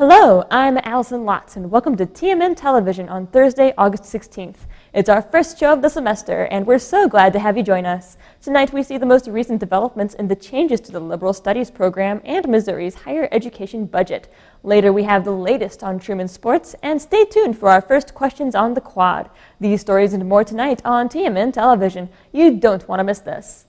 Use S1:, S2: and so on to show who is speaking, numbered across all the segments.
S1: Hello, I'm Allyson and welcome to TMN Television on Thursday, August 16th. It's our first show of the semester, and we're so glad to have you join us. Tonight we see the most recent developments in the changes to the Liberal Studies program and Missouri's higher education budget. Later we have the latest on Truman Sports, and stay tuned for our first questions on the quad. These stories and more tonight on TMN Television. You don't want to miss this.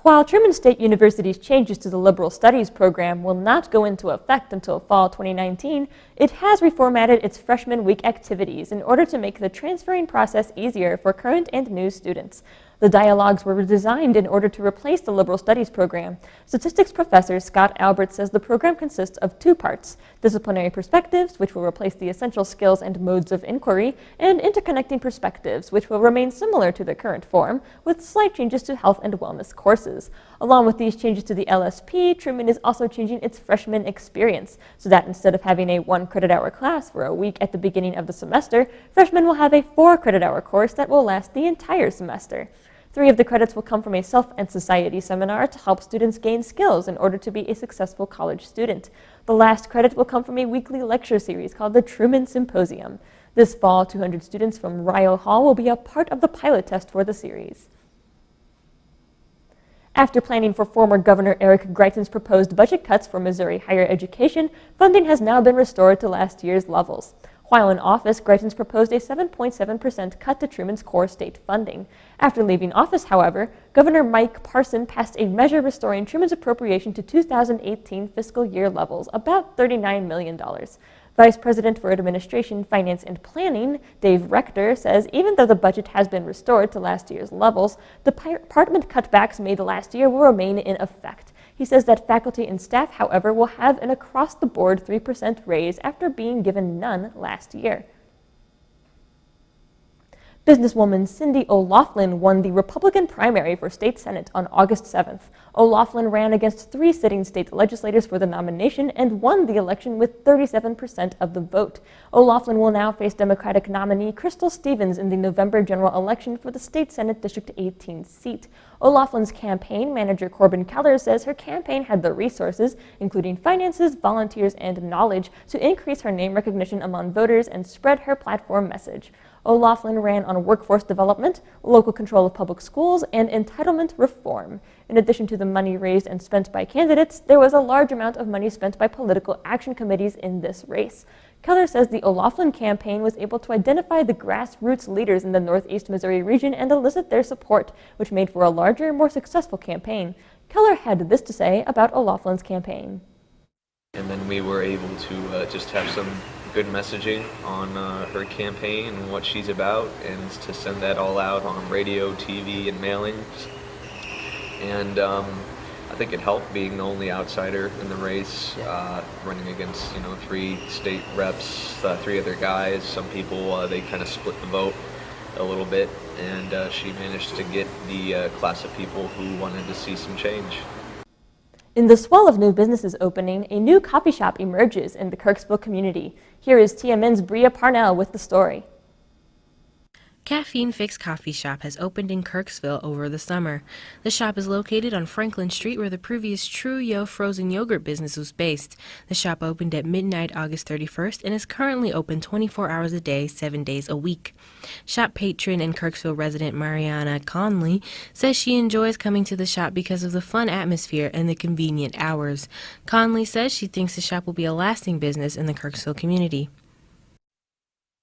S1: While Truman State University's changes to the Liberal Studies program will not go into effect until fall 2019, it has reformatted its freshman week activities in order to make the transferring process easier for current and new students. The dialogues were designed in order to replace the Liberal Studies program. Statistics professor Scott Albert says the program consists of two parts: disciplinary perspectives, which will replace the essential skills and modes of inquiry, and interconnecting perspectives, which will remain similar to the current form, with slight changes to health and wellness courses. Along with these changes to the LSP, Truman is also changing its freshman experience, so that instead of having a 1-credit-hour class for a week at the beginning of the semester, freshmen will have a 4-credit-hour course that will last the entire semester. 3 of the credits will come from a self and society seminar to help students gain skills in order to be a successful college student. The last credit will come from a weekly lecture series called the Truman Symposium. This fall, 200 students from Ryle Hall will be a part of the pilot test for the series. After planning for former Governor Eric Greitens' proposed budget cuts for Missouri higher education, funding has now been restored to last year's levels. While in office, Greitens proposed a 7.7% cut to Truman's core state funding. After leaving office, however, Governor Mike Parson passed a measure restoring Truman's appropriation to 2018 fiscal year levels, about $39 million. Vice President for Administration, Finance, and Planning, Dave Rector, says even though the budget has been restored to last year's levels, the department cutbacks made last year will remain in effect. He says that faculty and staff, however, will have an across-the-board 3% raise after being given none last year. Businesswoman Cindy OLaughlin won the Republican primary for state Senate on August 7th. OLaughlin ran against 3 sitting state legislators for the nomination and won the election with 37% of the vote. OLaughlin will now face Democratic nominee Crystal Stevens in the November general election for the state Senate District 18 seat. OLaughlin's campaign manager Corbin Keller says her campaign had the resources, including finances, volunteers, and knowledge, to increase her name recognition among voters and spread her platform message. OLaughlin ran on workforce development, local control of public schools, and entitlement reform. In addition to the money raised and spent by candidates, there was a large amount of money spent by political action committees in this race. Keller says the OLaughlin campaign was able to identify the grassroots leaders in the Northeast Missouri region and elicit their support, which made for a larger, more successful campaign. Keller had this to say about OLaughlin's campaign.
S2: And then we were able to just have some good messaging on her campaign and what she's about, and to send that all out on radio, TV, and mailings. And I think it helped being the only outsider in the race, running against 3 state reps, 3 other guys. Some people they kind of split the vote a little bit, and she managed to get the class of people who wanted to see some change.
S1: In the swell of new businesses opening, a new coffee shop emerges in the Kirksville community. Here is TMN's Bria Parnell with the story.
S3: Caffeine Fix coffee shop has opened in Kirksville over the summer. The shop is located on Franklin Street, where the previous True Yo frozen yogurt business was based. The shop opened at midnight August 31st and is currently open 24 hours a day, 7 days a week. Shop patron and Kirksville resident Mariana Conley says she enjoys coming to the shop because of the fun atmosphere and the convenient hours. Conley says she thinks the shop will be a lasting business in the Kirksville community.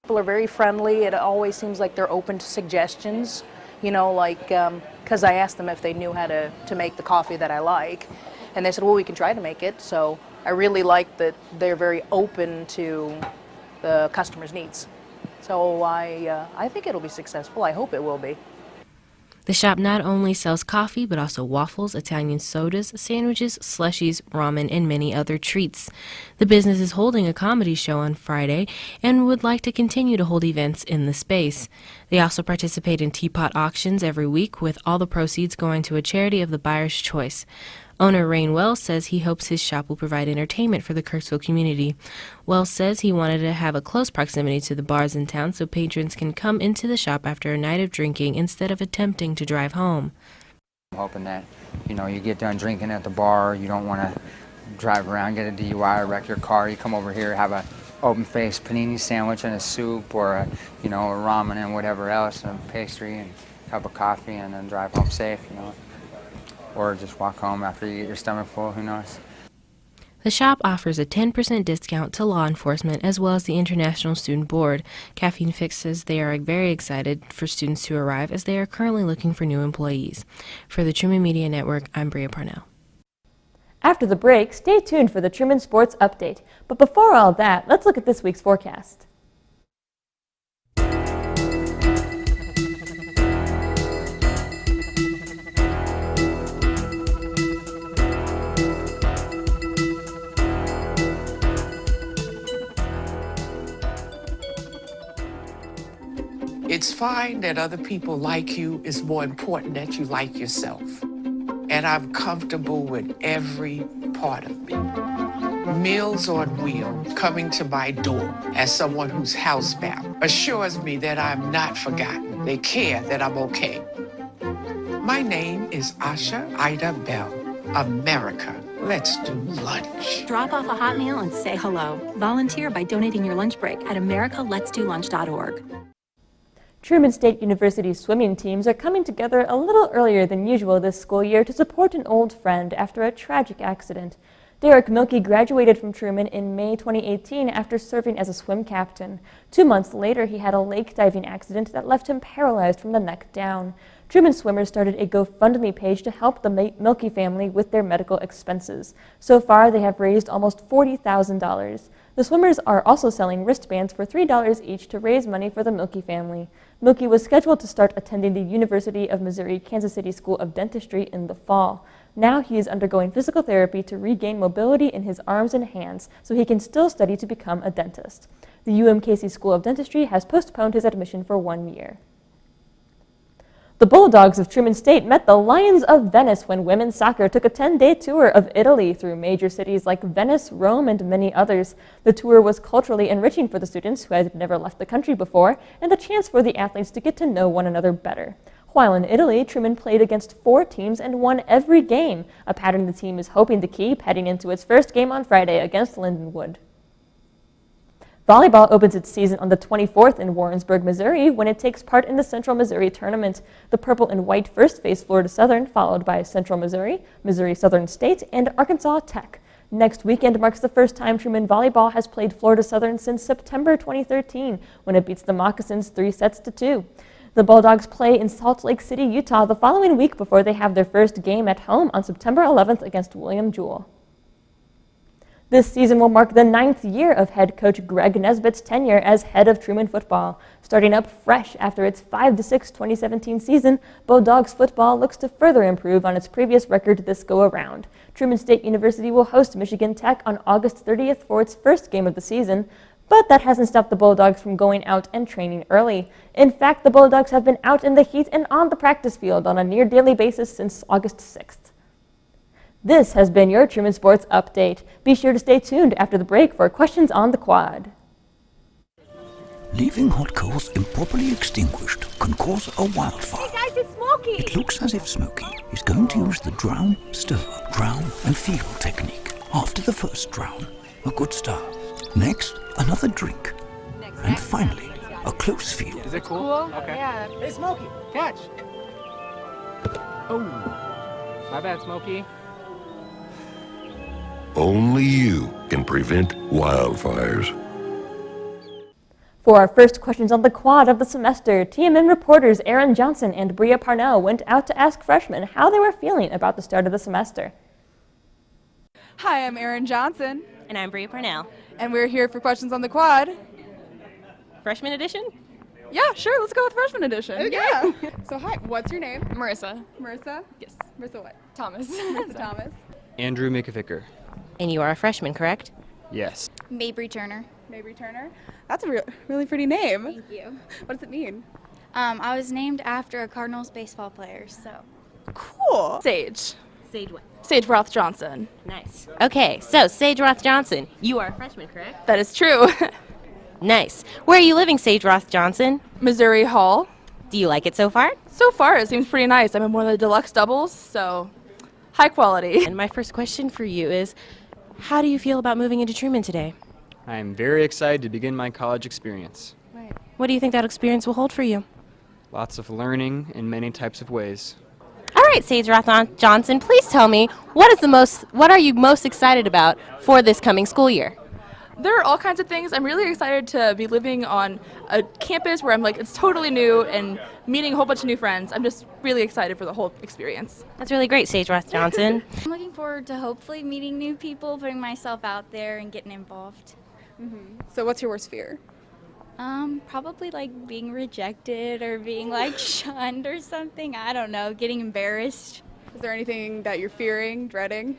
S4: People are very friendly. It always seems like they're open to suggestions, because I asked them if they knew how to make the coffee that I like, and they said, well, we can try to make it. So I really like that they're very open to the customer's needs. So I think it'll be successful. I hope it will be.
S3: The shop not only sells coffee, but also waffles, Italian sodas, sandwiches, slushies, ramen, and many other treats. The business is holding a comedy show on Friday and would like to continue to hold events in the space. They also participate in teapot auctions every week, with all the proceeds going to a charity of the buyer's choice. Owner Rain Wells says he hopes his shop will provide entertainment for the Kirksville community. Wells says he wanted to have a close proximity to the bars in town so patrons can come into the shop after a night of drinking instead of attempting to drive home.
S5: I'm hoping that, you get done drinking at the bar, you don't want to drive around, get a DUI, or wreck your car. You come over here, have a open-faced panini sandwich and a soup, or a ramen and whatever else, a pastry and a cup of coffee, and then drive home safe, Or just walk home after you get your stomach full, who knows.
S3: The shop offers a 10% discount to law enforcement as well as the International Student Board. Caffeine Fix says they are very excited for students to arrive as they are currently looking for new employees. For the Truman Media Network, I'm Bria Parnell.
S1: After the break, stay tuned for the Truman Sports Update. But before all that, let's look at this week's forecast.
S6: It's fine that other people like you. It's more important that you like yourself. And I'm comfortable with every part of me. Meals on Wheels coming to my door as someone who's housebound assures me that I'm not forgotten. They care that I'm okay. My name is Asha Ida Bell. America, let's do lunch.
S7: Drop off a hot meal and say hello. Volunteer by donating your lunch break at americaletsdolunch.org.
S1: Truman State University's swimming teams are coming together a little earlier than usual this school year to support an old friend after a tragic accident. Derek Milkey graduated from Truman in May 2018 after serving as a swim captain. 2 months later, he had a lake diving accident that left him paralyzed from the neck down. Truman swimmers started a GoFundMe page to help the Milkey family with their medical expenses. So far, they have raised almost $40,000. The swimmers are also selling wristbands for $3 each to raise money for the Milkey family. Milkey was scheduled to start attending the University of Missouri Kansas City School of Dentistry in the fall. Now he is undergoing physical therapy to regain mobility in his arms and hands so he can still study to become a dentist. The UMKC School of Dentistry has postponed his admission for 1 year. The Bulldogs of Truman State met the Lions of Venice when women's soccer took a 10-day tour of Italy through major cities like Venice, Rome, and many others. The tour was culturally enriching for the students who had never left the country before, and a chance for the athletes to get to know one another better. While in Italy, Truman played against 4 teams and won every game, a pattern the team is hoping to keep heading into its first game on Friday against Lindenwood. Volleyball opens its season on the 24th in Warrensburg, Missouri, when it takes part in the Central Missouri Tournament. The purple and white first face Florida Southern, followed by Central Missouri, Missouri Southern State, and Arkansas Tech. Next weekend marks the first time Truman Volleyball has played Florida Southern since September 2013, when it beats the Moccasins 3-2. The Bulldogs play in Salt Lake City, Utah the following week before they have their first game at home on September 11th against William Jewell. This season will mark the 9th year of head coach Greg Nesbitt's tenure as head of Truman Football. Starting up fresh after its 5-6 2017 season, Bulldogs football looks to further improve on its previous record this go-around. Truman State University will host Michigan Tech on August 30th for its first game of the season, but that hasn't stopped the Bulldogs from going out and training early. In fact, the Bulldogs have been out in the heat and on the practice field on a near-daily basis since August 6th. This has been your Truman Sports Update. Be sure to stay tuned after the break for questions on the quad.
S8: Leaving hot coals improperly extinguished can cause a wildfire.
S9: Hey guys, it's Smokey!
S8: It looks as if Smokey is going to use the drown, stir, drown and feel technique. After the first drown, a good start. Next, another drink. And finally, a close feel.
S10: Is it cool? Okay.
S9: Yeah.
S10: Hey, Smokey, catch! Oh, my bad, Smokey.
S11: Only you can prevent wildfires.
S1: For our first questions on the quad of the semester, TMN reporters Aaron Johnson and Bria Parnell went out to ask freshmen how they were feeling about the start of the semester.
S12: Hi, I'm Aaron Johnson.
S13: And I'm Bria Parnell.
S12: And we're here for questions on the quad.
S13: Freshman edition?
S12: Yeah, sure, let's go with freshman edition. Okay. Yeah. So hi, what's your name?
S14: Marissa.
S12: Marissa?
S14: Yes.
S12: Marissa what?
S14: Thomas.
S12: Marissa Thomas.
S10: Andrew McAficker.
S3: And you are a freshman, correct?
S10: Yes.
S14: Mabry Turner.
S12: Mabry Turner. That's a really pretty name.
S14: Thank you.
S12: What does it mean?
S9: I was named after a Cardinals baseball player, so.
S12: Cool. Sage.
S13: Sage what?
S12: Sage Roth Johnson.
S13: Nice. Okay, so Sage Roth Johnson, you are a freshman, correct?
S12: That is true.
S13: Nice. Where are you living, Sage Roth Johnson?
S12: Missouri Hall.
S13: Do you like it so far?
S12: So far, it seems pretty nice. I'm in one of the deluxe doubles, so high quality.
S13: And my first question for you is, how do you feel about moving into Truman today?
S10: I am very excited to begin my college experience.
S13: What do you think that experience will hold for you?
S10: Lots of learning in many types of ways.
S13: All right, Sage Roth Johnson, please tell me, what are you most excited about for this coming school year?
S12: There are all kinds of things. I'm really excited to be living on a campus where I'm like, it's totally new and meeting a whole bunch of new friends. I'm just really excited for the whole experience.
S13: That's really great, Sage Roth Johnson.
S9: I'm looking forward to hopefully meeting new people, putting myself out there and getting involved.
S12: So what's your worst fear?
S9: Probably like being rejected or being like shunned or something. I don't know, getting embarrassed.
S12: Is there anything that you're fearing, dreading?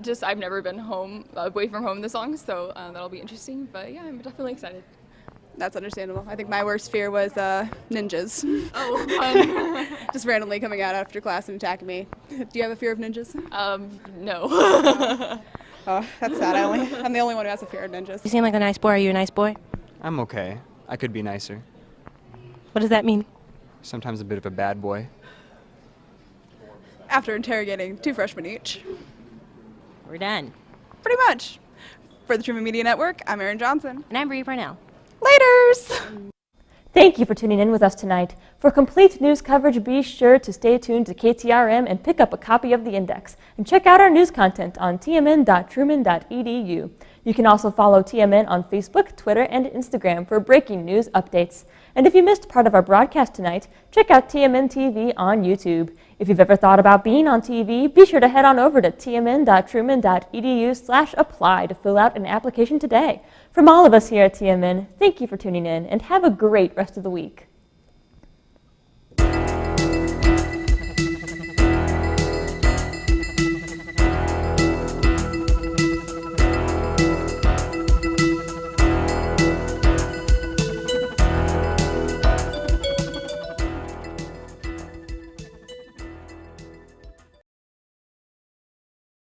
S14: Just I've never been away from home this long, so that'll be interesting. But yeah, I'm definitely excited.
S12: That's understandable. I think my worst fear was ninjas.
S14: Oh, fun.
S12: Just randomly coming out after class and attacking me. Do you have a fear of ninjas?
S14: No.
S12: Oh, that's sad. I'm the only one who has a fear of ninjas.
S13: You seem like a nice boy. Are you a nice boy?
S10: I'm okay. I could be nicer.
S13: What does that mean?
S10: Sometimes a bit of a bad boy.
S12: After interrogating 2 freshmen each.
S13: We're done.
S12: Pretty much. For the Truman Media Network, I'm Erin Johnson.
S13: And I'm Bree Parnell.
S12: Laters!
S1: Thank you for tuning in with us tonight. For complete news coverage, be sure to stay tuned to KTRM and pick up a copy of the Index. And check out our news content on tmn.truman.edu. You can also follow TMN on Facebook, Twitter, and Instagram for breaking news updates. And if you missed part of our broadcast tonight, check out TMN TV on YouTube. If you've ever thought about being on TV, be sure to head on over to tmn.truman.edu/apply to fill out an application today. From all of us here at TMN, thank you for tuning in and have a great rest of the week.